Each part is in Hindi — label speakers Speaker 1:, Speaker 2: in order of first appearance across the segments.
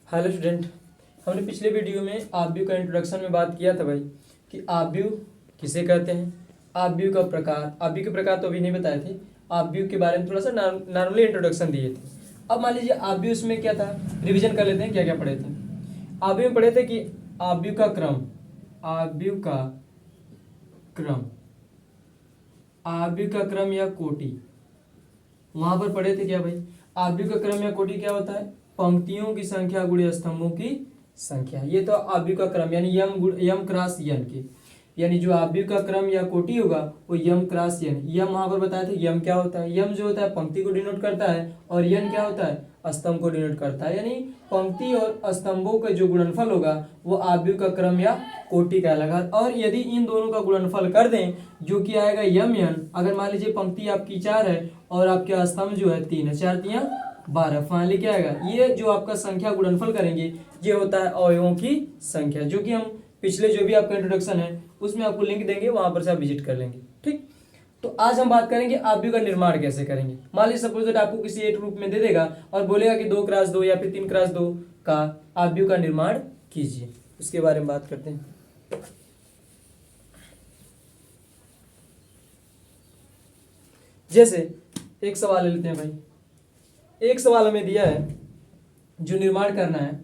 Speaker 1: हेलो स्टूडेंट, हमने पिछले वीडियो में आव्यूह का इंट्रोडक्शन में बात किया था भाई कि आव्यूह किसे कहते हैं, आव्यूह का प्रकार। आव्यूह के प्रकार तो अभी नहीं बताए थे, आव्यूह के बारे में थोड़ा सा नॉर्मली इंट्रोडक्शन दिए थे। अब मान लीजिए आव्यूह उसमें क्या था, रिवीजन कर लेते हैं क्या क्या पढ़े थे। आव्यूह में पढ़े थे कि आव्यूह का क्रम, आव्यूह का क्रम, आव्यूह का क्रम या कोटि। वहां पर पढ़े थे क्या भाई, आव्यूह का क्रम या कोटि क्या होता है, पंक्तियों की संख्या गुणे स्तंभों की संख्या। ये तो आव्यूह का क्रम यानी यम क्रॉस यन के, यानी जो आव्यूह का क्रम या कोटि होगा वो यम क्रॉस यन। यम वहां पर बताया था, यम क्या होता है, यम जो होता है पंक्ति को डिनोट करता है और यन क्या होता है, स्तंभ को डिनोट करता है। यानी पंक्ति और स्तंभों का जो गुणनफल होगा वो आव्यूह का क्रम या कोटि कहलाएगा। और यदि इन दोनों का गुणनफल कर दें जो कि आएगा यम यन, अगर मान लीजिए पंक्ति आपकी 4 है और आपके स्तंभ जो है 3 है, 4 तियां 12, फाइनली क्या आएगा, ये जो आपका संख्या गुणनफल करेंगे ये होता है अवयवों की संख्या, जो कि हम पिछले जो भी आपका इंट्रोडक्शन है उसमें आपको लिंक देंगे, वहां पर से आप विजिट कर लेंगे। ठीक, तो आज हम बात करेंगे आव्यूह का निर्माण कैसे करेंगे। मान लीजिए सपोज दैट आपको किसी एक रूप में दे देगा और बोलेगा कि 2x2 या फिर 3x2 का आव्यूह का निर्माण कीजिए, उसके बारे में बात करते हैं। जैसे एक सवाल ले लेते हैं भाई, एक सवाल हमें दिया है जो निर्माण करना है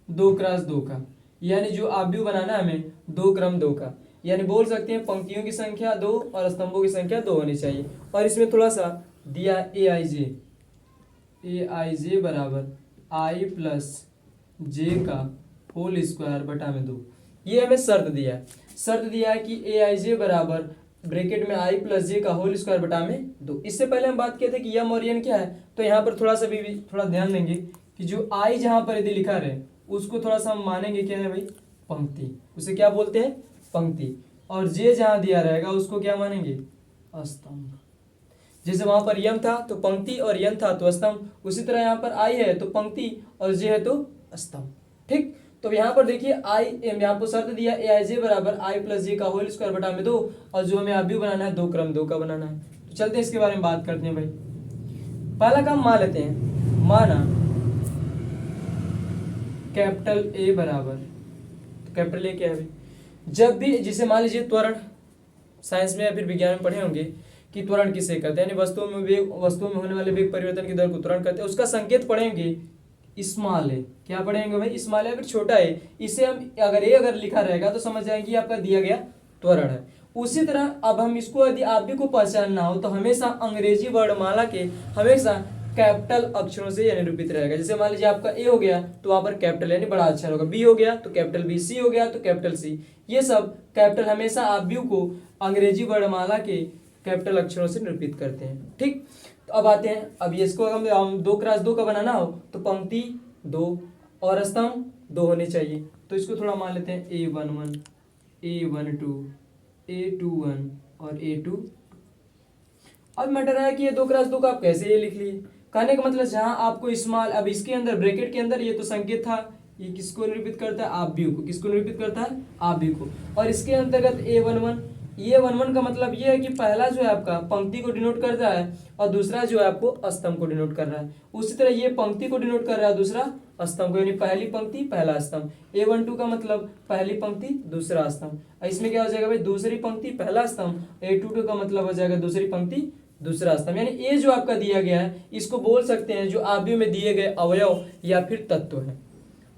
Speaker 1: 2x2 का, यानी जो आव्यूह बनाना है हमें 2x2 का, यानी बोल सकते हैं पंक्तियों की संख्या 2 और स्तंभों की संख्या 2 होनी चाहिए। और इसमें थोड़ा सा दिया ए आई जे बराबर आई प्लस जे का होल स्क्वायर बटा में 2, ये हमें शर्त दिया है। शर्त दिया है कि ए आई जे बराबर ब्रैकेट में आई प्लस जे का होल स्क्वायर बटा में 2। इससे पहले हम बात किए थे कि यम और यन क्या है, तो यहाँ पर थोड़ा सा भी थोड़ा ध्यान देंगे कि जो आई जहाँ पर यदि लिखा रहे उसको थोड़ा सा हम मानेंगे क्या है भाई, पंक्ति, उसे क्या बोलते हैं, पंक्ति। और जे जहाँ दिया रहेगा उसको क्या मानेंगे, स्तंभ। जैसे वहां पर यम था तो पंक्ति और यन था तो स्तंभ, उसी तरह यहाँ पर आई है तो पंक्ति और जे है तो स्तंभ। ठीक, तो यहाँ पर देखिए आई, यहाँ पर शर्त दिया ए आई जे बराबर आई प्लस जे का होल स्क्वायर बटा में 2, और जो हमें आव्यूह बनाना है 2x2 का बनाना है। तो चलते हैं इसके बारे में बात करते हैं भाई। पहला काम मान लेते हैं, माना कैपिटल ए बराबर, तो कैपिटल ए क्या है भाई, जब भी जिसे मान लीजिए त्वरण, साइंस में या फिर विज्ञान में पढ़े होंगे कि त्वरण किसे कहते हैं, यानी वस्तुओं में होने वाले वेग परिवर्तन की दर को त्वरण कहते हैं। उसका संकेत पढ़ेंगे स्मॉल है, क्या पढ़ेंगे भाई, स्मॉल है फिर छोटा है। इसे हम अगर लिखा रहेगा तो समझ जाएंगे आपका दिया गया त्वरण है। उसी तरह अब हम इसको यदि आव्यूह को पहचानना हो तो हमेशा अंग्रेजी वर्णमाला के हमेशा कैपिटल अक्षरों से निरूपित रहेगा। जैसे मान लीजिए आपका ए हो गया तो वहां पर कैपिटल यानी बड़ा अक्षर होगा, बी हो गया तो कैपिटल बी, सी हो गया तो कैपिटल सी। ये सब कैपिटल हमेशा आव्यूह को अंग्रेजी वर्णमाला के कैपिटल अक्षरों से निरूपित करते हैं। ठीक, तो अब आते हैं, अब इसको अगर हम 2x2 का बनाना हो तो पंक्ति 2 और स्तंभ 2 होने चाहिए। तो इसको थोड़ा मान लेते हैं A11, A12, A21 और A2। अब मैटर है कि ये 2x2 का आप कैसे ये लिख लिए, कहने का मतलब जहां आपको स्मॉल, अब इसके अंदर ब्रैकेट के अंदर ये तो संकेत था, ये किसको निरूपित करता है, आव्यूह को। किसको निरूपित करता है, आव्यूह को। और इसके अंतर्गत A11, ये 11 का मतलब ये है कि पहला जो है आपका पंक्ति को डिनोट करता है और दूसरा जो है आपको स्तंभ को डिनोट कर रहा है। उसी तरह ये पंक्ति को डिनोट कर रहा है, दूसरा स्तंभ को, यानी पहली पंक्ति पहला स्तंभ। A12 का मतलब पहली पंक्ति दूसरा स्तंभ। इसमें क्या हो जाएगा भाई, दूसरी पंक्ति पहला स्तंभ। A22 का मतलब हो जाएगा दूसरी पंक्ति दूसरा स्तंभ। यानी ये जो आपका दिया गया है इसको बोल सकते हैं जो आव्यूह में दिए गए अवयव या फिर तत्व है।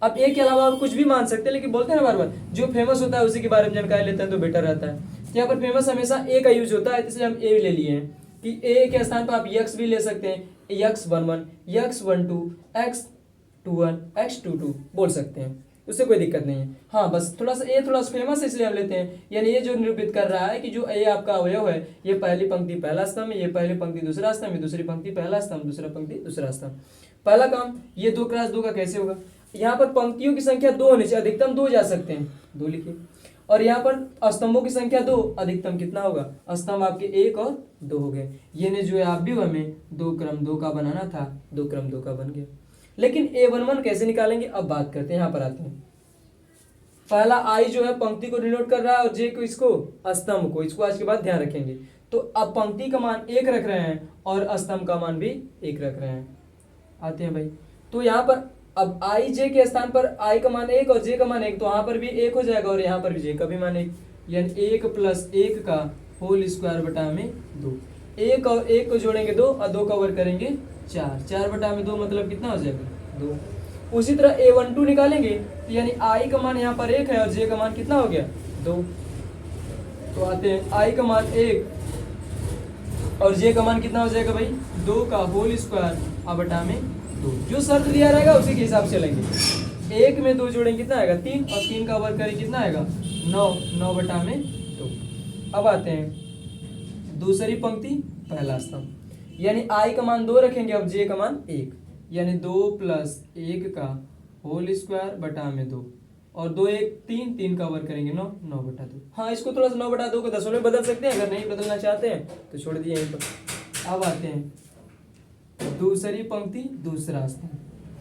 Speaker 1: अब ए के अलावा आप कुछ भी मान सकते हैं, लेकिन बोलते हैं ना बार बार जो फेमस होता है उसी के बारे में जानकारी लेते हैं तो बेटर रहता है। यहाँ पर फेमस हमेशा ए का यूज होता है, इसलिए हम ए ले लिए हैं कि ए के स्थान पर आप यक्स भी ले सकते हैं, x11, x12, x21, x22 बोल सकते हैं, उससे कोई दिक्कत नहीं है। हाँ बस थोड़ा सा ए थोड़ा सा फेमस है इसलिए हम लेते हैं। यानी ये जो निरूपित कर रहा है कि जो ए आपका अवयव है ये पहली पंक्ति पहला स्तंभ, ये पहली पंक्ति दूसरा स्तंभ, ये दूसरी पंक्ति पहला स्तंभ, दूसरा पंक्ति दूसरा स्तंभ। पहला काम ये 2x2 का कैसे होगा, यहाँ पर पंक्तियों की संख्या 2 होनी चाहिए, अधिकतम 2 जा सकते हैं, 2 लिखिए। और यहाँ पर स्तंभों की संख्या 2, अधिकतम कितना होगा, स्तंभ आपके 1 और 2 हो गए। ये ने जो है आव्यूह हमें 2x2 का बनाना था, 2x2 का बन गया। लेकिन A11 कैसे निकालेंगे, अब बात करते हैं। यहाँ पर आते हैं, पहला आई जो है पंक्ति को डिनोट कर रहा है और जे को इसको स्तंभ को, इसको आज के बाद ध्यान रखेंगे। तो अब पंक्ति का मान 1 रख रहे हैं और स्तंभ का मान भी 1 रख रहे हैं। आते हैं भाई, तो यहाँ पर अब आई जे के स्थान पर आई का मान 1 और जे का मान 1, तो वहां पर भी 1 हो जाएगा और यहाँ पर भी जे का भी मान 1, यानी 1 + 1 का होल स्क्वायर बटा में 2। 1 और 1 को जोड़ेंगे 2 और 2 का वर्ग करेंगे 4, 4 बटा में 2 मतलब कितना हो जाएगा 2। उसी तरह A12 निकालेंगे तो यानी आई का मान यहाँ पर 1 है और जे का मान कितना हो गया 2। तो आते हैं आई का मान 1 और जे का मान कितना हो जाएगा भाई 2 का होल स्क्वायर और बटा में 2। जो शर्त दिया रहेगा उसी के हिसाब से चलेंगे। 1 में 2 जोड़ेंगे कितना आएगा 3 और 3 का वर्ग करें कितना आएगा 9, 9 बटा में 2। अब आते हैं दूसरी पंक्ति पहला स्तंभ, यानी आई का मान 2 रखेंगे, अब जे का मान 1, यानी 2 + 1 का होल स्क्वायर बटा में 2 और 2 1 3, 3 का वर्ग करेंगे 9, 9 बटा 2। हाँ, इसको थोड़ा सा 9 बटा 2 को दसों में बदल सकते हैं, अगर नहीं बदलना चाहते हैं तो छोड़ दिए यहीं पर। अब आते हैं दूसरी पंक्ति दूसरा स्तंभ,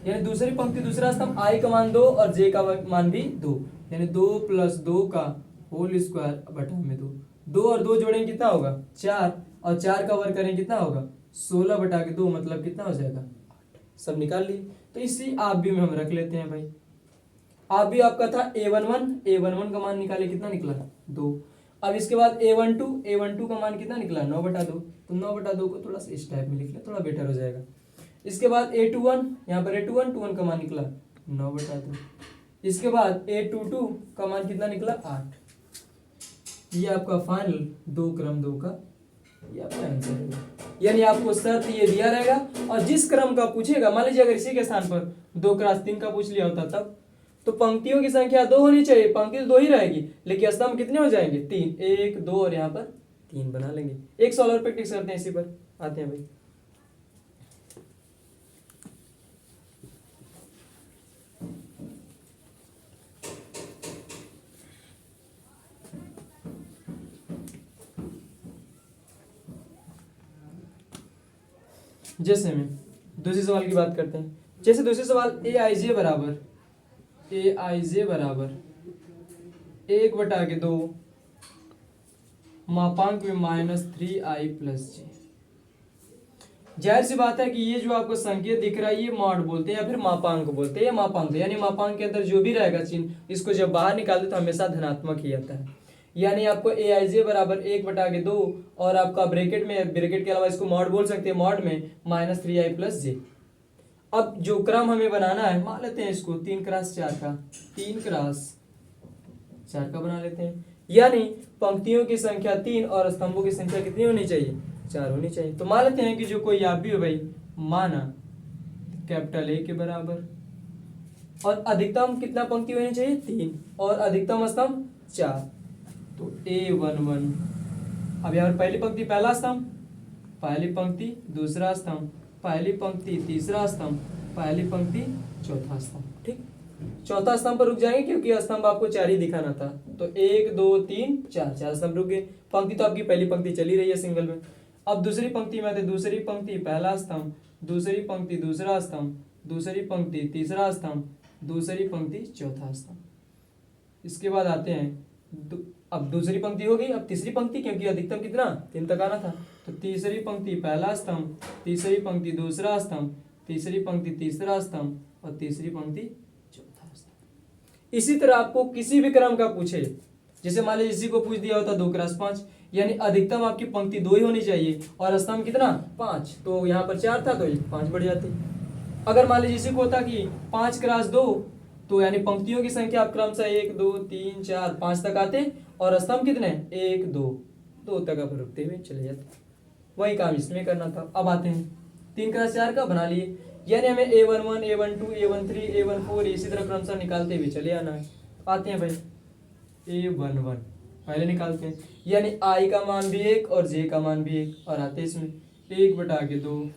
Speaker 1: यानी दूसरी पंक्ति दूसरा स्तंभ आई का मान 2 और जे का मान भी 2, यानी 2 + 2 का होल स्क्वायर बटा में 2। 2 और 2 जोड़ेंगे कितना होगा 4 और 4 का वर्ग करेंगे कितना होगा 16 बटा के 2 मतलब कितना हो जाएगा 8। सब निकाल लिए। तो इसी आप भी में हम रख लेते हैं भाई। आप भी आपका था A11 का मान निकाले कितना निकला 2। अब इसके बाद A12 का मान कितना निकला 9 बटा 2। तो 9 बटा 2 को थोड़ा सा इस टाइप में लिख ले, थोड़ा बेटर हो जाएगा। इसके बाद A21, यहाँ पर A21 का मान निकला 9 बटा 2। इसके बाद A22 का मान कितना निकला 8। ये आपका फाइनल 2 क्रम 2 का ये आपका आंसर है। यानी आपको शर्त ये दिया रहेगा और जिस क्रम का पूछेगा, मान लीजिए अगर इसी के स्थान पर 2 × 3 का पूछ लिया होता तब तो पंक्तियों की संख्या 2 होनी चाहिए, पंक्ति तो 2 ही रहेगी, लेकिन स्तंभ कितने हो जाएंगे 3, 1 2 और यहाँ पर 3 बना लेंगे। एक सवाल और प्रैक्टिस करते हैं, इसी पर आते हैं भाई। जैसे में दूसरे सवाल की बात करते हैं। जैसे दूसरे सवाल Aij बराबर 1/2 मापांक में -3i + j। जाहिर सी बात है कि ये जो आपको संकेत दिख रहा है ये मॉड बोलते हैं या फिर मापांक बोलते हैं, या मापांक, यानी मापांक के अंदर जो भी रहेगा चिन्ह इसको जब बाहर निकालते तो हमेशा धनात्मक ही आता है। यानी आपको Aij बराबर 1/2 और आपका ब्रैकेट के अलावा इसको मॉड बोल सकते हैं, मॉड में -3i + j। अब जो क्रम हमें बनाना है, मान लेते हैं इसको 3 × 4 का 3 × 4 का बना लेते हैं, यानी पंक्तियों की संख्या 3 और स्तंभों की संख्या कितनी होनी चाहिए 4 होनी चाहिए। तो मान लेते हैं कि जो कोई आप भी हो भाई, माना A के बराबर और अधिकतम कितना पंक्ति होनी चाहिए 3 और अधिकतम स्तंभ 4। तो A11, अब यहाँ पहली पंक्ति पहला स्तंभ, पहली पंक्ति दूसरा स्तंभ, पहली पंक्ति तीसरा स्तंभ, पहली पंक्ति चौथा स्तंभ। ठीक, चौथा स्तंभ पर रुक जाएंगे क्योंकि स्तंभ आपको 4 ही दिखाना था। तो 1 2 3 4, 4 स्तंभ रुक गए। पंक्ति तो आपकी पहली पंक्ति चली रही है सिंगल में। अब दूसरी पंक्ति में आते, दूसरी पंक्ति पहला स्तंभ, दूसरी पंक्ति दूसरा स्तंभ, दूसरी पंक्ति तीसरा स्तंभ, दूसरी पंक्ति चौथा स्तंभ। इसके बाद आते हैं अब दूसरी पंक्ति हो गई, अब तीसरी पंक्ति, क्योंकि अधिकतम कितना 3 तक आना था। तो तीसरी पंक्ति पहला स्तंभ, तीसरी पंक्ति दूसरा स्तंभ, तीसरी पंक्ति तीसरा स्तंभ और तीसरी पंक्ति चौथा स्तंभ। इसी तरह आपको किसी भी क्रम का पूछे, जैसे मान लीजिए इसी को पूछ दिया होता 2 × 5, यानी अधिकतम आपकी पंक्ति 2 ही होनी चाहिए और स्तंभ कितना 5, तो यहाँ पर 4 था तो 5 बढ़ जाती। अगर मान लीजिए इसी को होता कि 5 × 2, तो यानी पंक्तियों की संख्या आप क्रमशः 1 2 3 4 5 तक आते और स्तंभ कितने 1 2 तक आप रुकते हुए चले जाते। वही काम इसमें करना था। अब आते हैं 3 × 4 का बना लिए, यानी हमें A11 A12 A13 A14 इसी तरह क्रमशः निकालते हुए चले आना है। आते हैं भाई A11 पहले निकालते हैं, यानी I का मान भी 1 और J का मान भी 1 और आते इसमें 1/2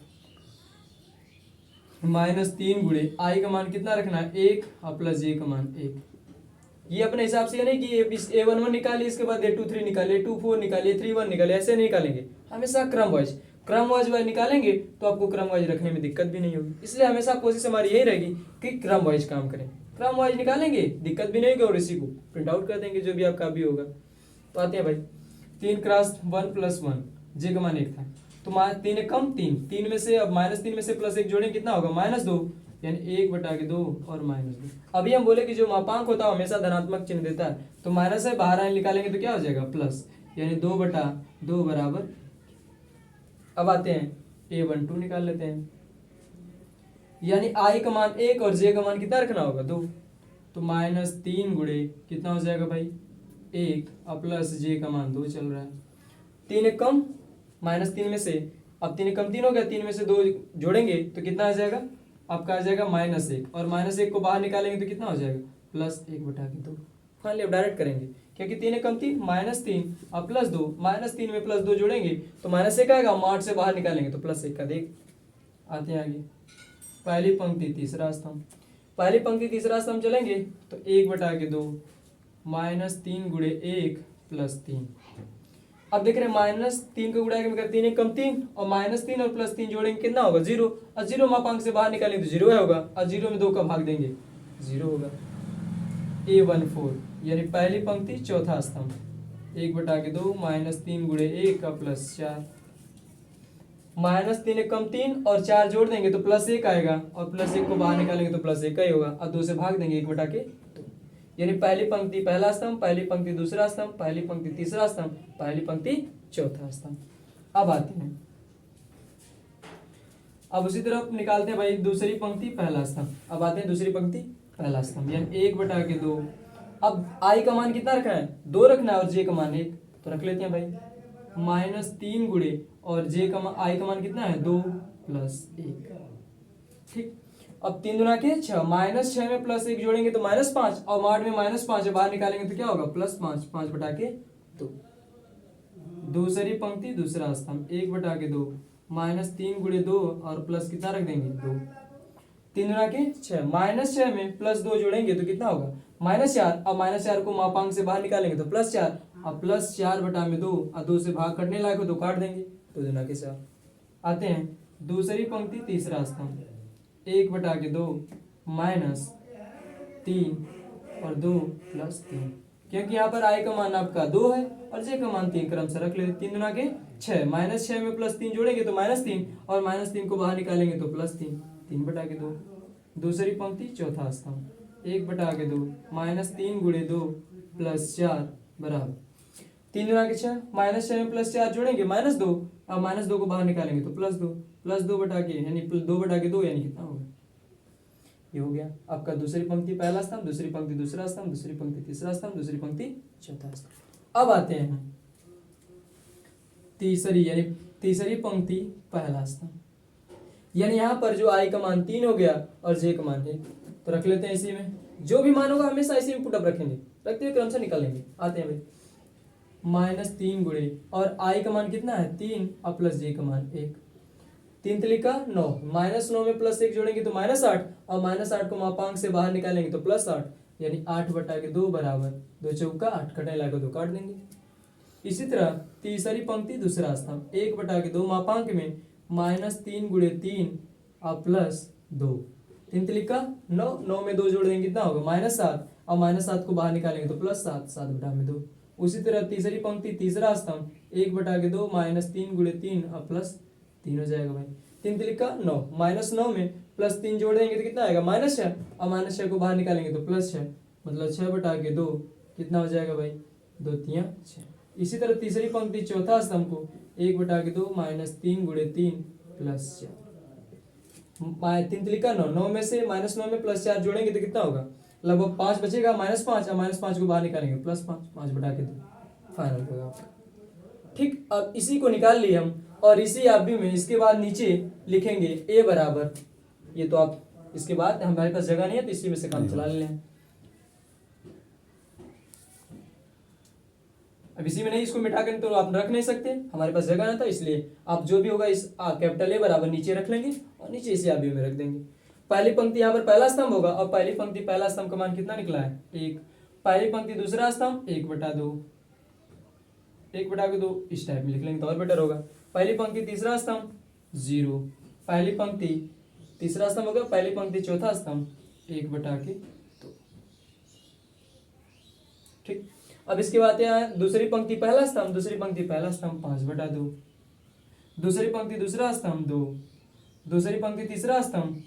Speaker 1: -3 गुणे I का मान कितना रखना है 1 और प्लस J का मान 1। ये अपने हिसाब से नहीं कि A11 निकालिए इसके बाद A23 निकालिए, A24 निकालिए, A31 निकालिए, ऐसे नहीं निकालेंगे, हमेशा क्रम वाइज निकालेंगे तो आपको क्रम वाइज रखने में दिक्कत भी नहीं होगी। इसलिए हमेशा कोशिश हमारी यही रहेगी कि क्रम वाइज काम करें, क्रम वाइज निकालेंगे दिक्कत भी नहीं होगी और इसी को प्रिंट आउट कर देंगे जो भी आपका भी होगा। तो आते हैं भाई 3 × 1 + 1, J का मान 1 था तो 3 कम 3 में से अब -3 में से +1 जोड़ें कितना होगा -2, यानी 1/2 और -2। अभी हम बोले कि जो मापांक होता है हमेशा धनात्मक चिन्ह देता है, तो माइनस से बाहर आने निकालेंगे तो क्या हो जाएगा प्लस, यानी 2/2 बराबर। अब आते हैं A12 निकाल लेते हैं, यानी I का मान 1 और J का मान कितना रखना होगा 2, तो -3 गुणे कितना हो जाएगा भाई 1 और प्लस J का मान 2 चल रहा है। 3 एक कम, -3 में से अब 3 एक कम 3 हो गया, 3 में से 2 जोड़ेंगे तो कितना आ जाएगा आपका, आ जाएगा -1 और -1 को बाहर निकालेंगे तो कितना हो जाएगा +1/2। फाइनली अब डायरेक्ट करेंगे क्योंकि 3 एक कम 3 -3 और +2, -3 में +2 जोड़ेंगे तो -1 आएगा, हम 8 से बाहर निकालेंगे तो +1 का देख। आते हैं आगे, पहली पंक्ति तीसरा स्तंभ, पहली पंक्ति तीसरा स्तंभ चलेंगे तो 1/2 -3 गुणे 1 +3। अब देख रहे हैं -3 को गुणा करके 3 एक कम 3 और -3 और +3 जोड़ेंगे कितना होगा 0, और 0 मापांक से बाहर निकालेंगे तो 0 होगा, और 0 में 2 का भाग देंगे 0 होगा। A14 यानी पहली पंक्ति चौथा स्तंभ, 1/2 -3 गुणे 1 का +4, -3 एक कम 3 और 4 जोड़ देंगे तो +1 आएगा, और +1 को बाहर निकालेंगे तो +1 का ही होगा, और 2 से भाग देंगे 1/2, यानी पहली पंक्ति पहला स्तंभ, पहली पंक्ति दूसरा स्तंभ, पहली पंक्ति तीसरा स्तंभ, पहली पंक्ति चौथा स्तंभ। अब आते हैं, अब उसी तरफ निकालते हैं भाई दूसरी पंक्ति पहला स्तंभ। अब आते हैं दूसरी पंक्ति पहला स्तंभ, यानी 1/2। अब I का मान कितना रखना है 2 रखना है और J का मान 1, तो रख लेते हैं भाई -3 गुणे और J का मान I का मान कितना है 2 +1। ठीक, अब 3 दूना के 6, -6 में +1 जोड़ेंगे तो -5 और 8 में -5 बाहर निकालेंगे तो क्या होगा +5, 5/2। दूसरी पंक्ति दूसरा स्तंभ 1/2 -3 गुणे 2 और प्लस कितना रख देंगे 2, 3 दूना के 6, -6 में +2 जोड़ेंगे तो कितना होगा -4, और -4 को मापांक से बाहर निकालेंगे तो +4, और +4/2 और 2 से भाग कटने लायक हो तो काट देंगे, 2 दूना के 4। आते हैं दूसरी पंक्ति तीसरा स्तंभ, 1/2 -3 और 2 +3, क्योंकि यहाँ पर I का मान आपका 2 है और J का मान 3 क्रम से रख ले। 3 दूना के 6, -6 में +3 जोड़ेंगे तो -3 और -3 को बाहर निकालेंगे तो +3, 3/2। दूसरी पंक्ति चौथा स्तंभ, 1/2 -3 गुणे 2 +4 बराबर 3 दूना के 6, -6 में +4 जोड़ेंगे -2 और -2 को बाहर निकालेंगे तो +2, +2/2 यानी 2/2 यानी कितना होगा, ये हो गया आपका दूसरी पंक्ति पहला स्तंभ, दूसरी पंक्ति दूसरा स्तंभ, दूसरी पंक्ति तीसरा स्तंभ, दूसरी पंक्ति चौथा स्तंभ। अब आते हैं तीसरी, यानी तीसरी पंक्ति पहला स्तंभ, यानी यहाँ पर जो I का मान 3 हो गया और J का मान 1, तो रख लेते हैं इसी में, जो भी मान होगा हमेशा इसी में पुटअप रखेंगे, रखते हुए क्रम से निकालेंगे। आते हैं भाई -3 गुणे और I का मान कितना है 3 और प्लस J का मान 1, 3 त्रिका 9, -9 में +1 जोड़ेंगे तो -8 और -8 को मापांक से बाहर निकालेंगे तो +8, यानी 8/2 बराबर 2 चौका 8, कटने लगा तो काट देंगे। इसी तरह तीसरी पंक्ति दूसरा स्तंभ, 1/2 मापांक में -3 गुणे 3 और +2, 3 त्रिका 9, 9 में 2 जोड़ देंगे कितना होगा -7 और -7 को बाहर निकालेंगे तो +7, 7/2। उसी तरह तीसरी पंक्ति तीसरा स्तंभ, 1/2 -3 गुणे 3 और +3 हो जाएगा भाई, 3 त्रिका 9, -9 में +3 जोड़ देंगे तो कितना आएगा -6 और -6 को बाहर निकालेंगे तो +6, मतलब 6/2 कितना हो जाएगा भाई 2 तियां 6। इसी तरह तीसरी पंक्ति चौथा स्तंभ को 1/2 -3 गुणे 3 +4, 3 त्रिका 9, 9 में से -9 में +4 जोड़ेंगे तो कितना होगा लगभग 5 बचेगा, -5 और -5 को बाहर निकालेंगे +5, 5/2 फाइनल होगा आपका। ठीक, अब इसी को निकाल लिए हम और इसी आव्यूह में इसके बाद नीचे लिखेंगे A बराबर, ये तो आप इसके बाद हमारे पास जगह नहीं है तो इसी में से काम चला ले हैं। अब इसी में नहीं, इसको मिटा कर तो आप रख नहीं सकते, हमारे पास जगह ना था, इसलिए आप जो भी होगा इस कैपिटल A बराबर नीचे रख लेंगे और नीचे इसी आव्यूह में रख देंगे। पहली पंक्ति यहाँ पर पहला स्तंभ होगा और पहली पंक्ति पहला स्तंभ का मान कितना निकला है 1, पहली पंक्ति दूसरा स्तंभ 1/2, 1/2 इस टाइप में लिख लेंगे तो और बेटर होगा। पहली पंक्ति तीसरा स्तंभ 0, पहली पंक्ति तीसरा स्तंभ होगा, पहली पंक्ति चौथा स्तंभ 1/2। ठीक, अब इसके बाद यहाँ दूसरी पंक्ति पहला स्तंभ, दूसरी पंक्ति पहला स्तंभ 5/2, दूसरी पंक्ति दूसरा स्तंभ 2, दूसरी पंक्ति तीसरा स्तंभ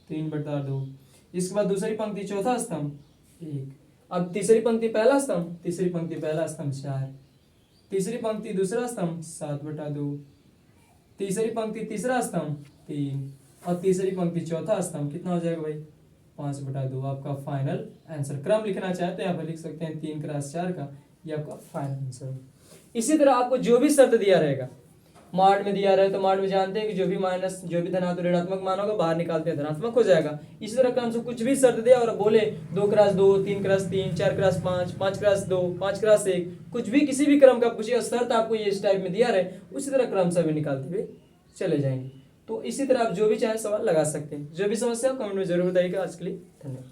Speaker 1: 3/2। इसके बाद दूसरी पंक्ति चौथा स्तंभ 1। अब तीसरी पंक्ति पहला स्तंभ, तीसरी पंक्ति पहला स्तंभ 4, तीसरी पंक्ति दूसरा स्तंभ 7/2, तीसरी पंक्ति तीसरा स्तंभ 3 और तीसरी पंक्ति चौथा स्तंभ कितना हो जाएगा भाई 5/2। आपका फाइनल आंसर। क्रम लिखना चाहते हैं आप लिख सकते हैं 3 × 4 का, ये आपका फाइनल आंसर। इसी तरह आपको जो भी शर्त दिया रहेगा, मॉड में दिया रहे तो मॉड में जानते हैं कि जो भी धनात्मक ऋणात्मक मान होगा बाहर निकालते हैं धनात्मक हो जाएगा। इसी तरह क्रम से कुछ भी शर्त दे और बोले 2 × 2, 3 × 3, 4 × 5, 5 × 2, 5 × 1, कुछ भी किसी भी क्रम का पूछिए शर्त आपको ये इस टाइप में दिया रहे, उसी तरह क्रम से भी निकालते हुए चले जाएंगे। तो इसी तरह आप जो भी चाहे सवाल लगा सकते हैं। जो भी समस्या कमेंट में जरूर बताइएगा। आज के लिए धन्यवाद।